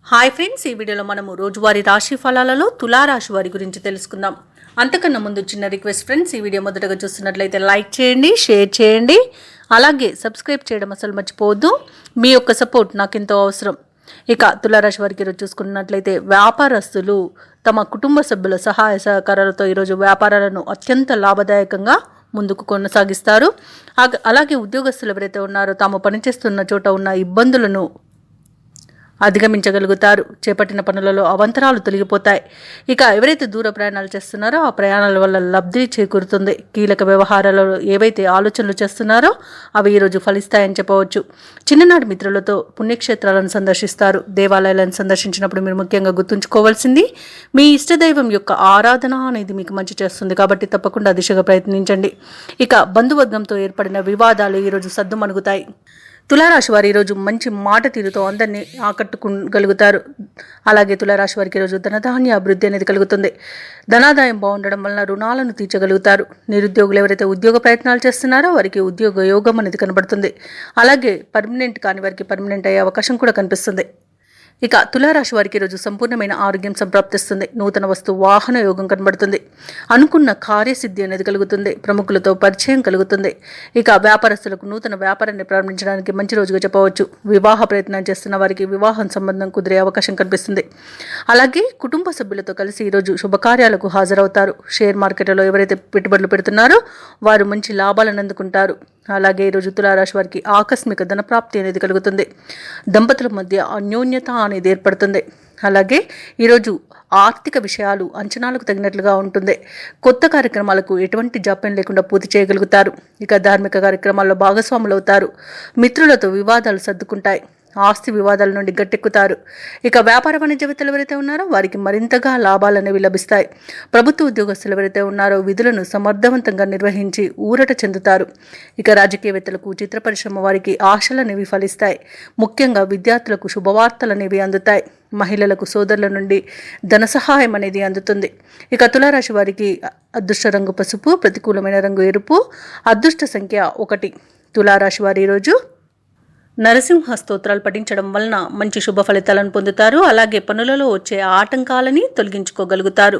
Hi friends, ఈ వీడియోలో మనము రోజువారీ రాశి ఫలాలలో తులారాశి వారి గురించి తెలుసుకుందాం. అంతకన్నా ముందు చిన్న రిక్వెస్ట్ ఫ్రెండ్స్, ఈ వీడియో మొదటగా చూస్తున్నట్లయితే లైక్ చేయండి, షేర్ చేయండి, అలాగే సబ్స్క్రైబ్ చేయడం అసలు మర్చిపోవద్దు. మీ యొక్క సపోర్ట్ నాకు ఎంతో అవసరం. ఇక తులారాశి వారికి ఈరోజు చూసుకున్నట్లయితే వ్యాపారస్తులు తమ కుటుంబ సభ్యుల సహాయ సహకారాలతో ఈరోజు వ్యాపారాలను అత్యంత లాభదాయకంగా ముందుకు కొనసాగిస్తారు. అలాగే ఉద్యోగస్తులు ఎవరైతే ఉన్నారో తాము పనిచేస్తున్న చోట ఉన్న ఇబ్బందులను అధిగమించగలుగుతారు. చేపట్టిన పనులలో అవంతరాలు తొలగిపోతాయి. ఇక ఎవరైతే దూర ప్రయాణాలు చేస్తున్నారో ఆ ప్రయాణాల వల్ల లబ్ధి చేకూరుతుంది. కీలక వ్యవహారాలలో ఏవైతే ఆలోచనలు చేస్తున్నారో అవి ఈరోజు ఫలిస్తాయని చెప్పవచ్చు. చిన్ననాటి మిత్రులతో పుణ్యక్షేత్రాలను సందర్శిస్తారు. దేవాలయాలను సందర్శించినప్పుడు మీరు ముఖ్యంగా గుర్తుంచుకోవాల్సింది మీ ఇష్టదైవం యొక్క ఆరాధన అనేది మీకు మంచి చేస్తుంది. కాబట్టి తప్పకుండా దిశగా ప్రయత్నించండి. ఇక బంధువర్గంతో ఏర్పడిన వివాదాలు ఈరోజు సద్దుమణుగుతాయి. తులారాశి వారు ఈరోజు మంచి మాట తీరుతో అందరినీ ఆకట్టుకోగలుగుతారు. అలాగే తులారాశి వారికి ఈరోజు ధనధాన్య అభివృద్ధి అనేది కలుగుతుంది. ధనాదాయం బాగుండడం వలన రుణాలను తీర్చగలుగుతారు. నిరుద్యోగులు ఎవరైతే ఉద్యోగ ప్రయత్నాలు చేస్తున్నారో వారికి ఉద్యోగ యోగం అనేది కనబడుతుంది. అలాగే పర్మనెంట్ కాని వారికి పర్మనెంట్ అయ్యే అవకాశం కూడా కనిపిస్తుంది. ఇక తులారాశి వారికి ఈరోజు సంపూర్ణమైన ఆరోగ్యం సంప్రాప్తిస్తుంది. నూతన వస్తు వాహన యోగం కనబడుతుంది. అనుకున్న కార్యసిద్ధి అనేది కలుగుతుంది. ప్రముఖులతో పరిచయం కలుగుతుంది. ఇక వ్యాపారస్తులకు నూతన వ్యాపారాన్ని ప్రారంభించడానికి మంచి రోజుగా చెప్పవచ్చు. వివాహ ప్రయత్నం చేస్తున్న వారికి వివాహం సంబంధం కుదిరే అవకాశం కనిపిస్తుంది. అలాగే కుటుంబ సభ్యులతో కలిసి ఈరోజు శుభకార్యాలకు హాజరవుతారు. షేర్ మార్కెట్లో ఎవరైతే పెట్టుబడులు పెడుతున్నారో వారు మంచి లాభాలను అందుకుంటారు. అలాగే ఈరోజు తులారాశి వారికి ఆకస్మిక ధనప్రాప్తి అనేది కలుగుతుంది. దంపతుల మధ్య అన్యోన్యత అనేది ఏర్పడుతుంది. అలాగే ఈరోజు ఆర్థిక విషయాలు అంచనాలకు తగినట్లుగా ఉంటుంది. కొత్త కార్యక్రమాలకు ఎటువంటి జాప్యం లేకుండా పూర్తి చేయగలుగుతారు. ఇక ధార్మిక కార్యక్రమాల్లో భాగస్వాములు అవుతారు. మిత్రులతో వివాదాలు సర్దుకుంటాయి. ఆస్తి వివాదాల నుండి గట్టెక్కుతారు. ఇక వ్యాపార వాణిజ్యవేత్తలు ఎవరైతే ఉన్నారో వారికి మరింతగా లాభాలు అనేవి లభిస్తాయి. ప్రభుత్వ ఉద్యోగస్తులు ఎవరైతే ఉన్నారో విధులను సమర్థవంతంగా నిర్వహించి ఊరట చెందుతారు. ఇక రాజకీయవేత్తలకు, చిత్ర పరిశ్రమ వారికి ఆశలు అనేవి ఫలిస్తాయి. ముఖ్యంగా విద్యార్థులకు శుభవార్తలు అనేవి అందుతాయి. మహిళలకు సోదరుల నుండి ధన సహాయం అనేది అందుతుంది. ఇక తులారాశి వారికి అదృష్ట రంగు పసుపు, ప్రతికూలమైన రంగు ఎరుపు, అదృష్ట సంఖ్య 1. తులారాశి వారి ఈరోజు నరసింహ స్తోత్రాలు పఠించడం వలన మంచి శుభ ఫలితాలను పొందుతారు. అలాగే పనులలో వచ్చే ఆటంకాలని తొలగించుకోగలుగుతారు.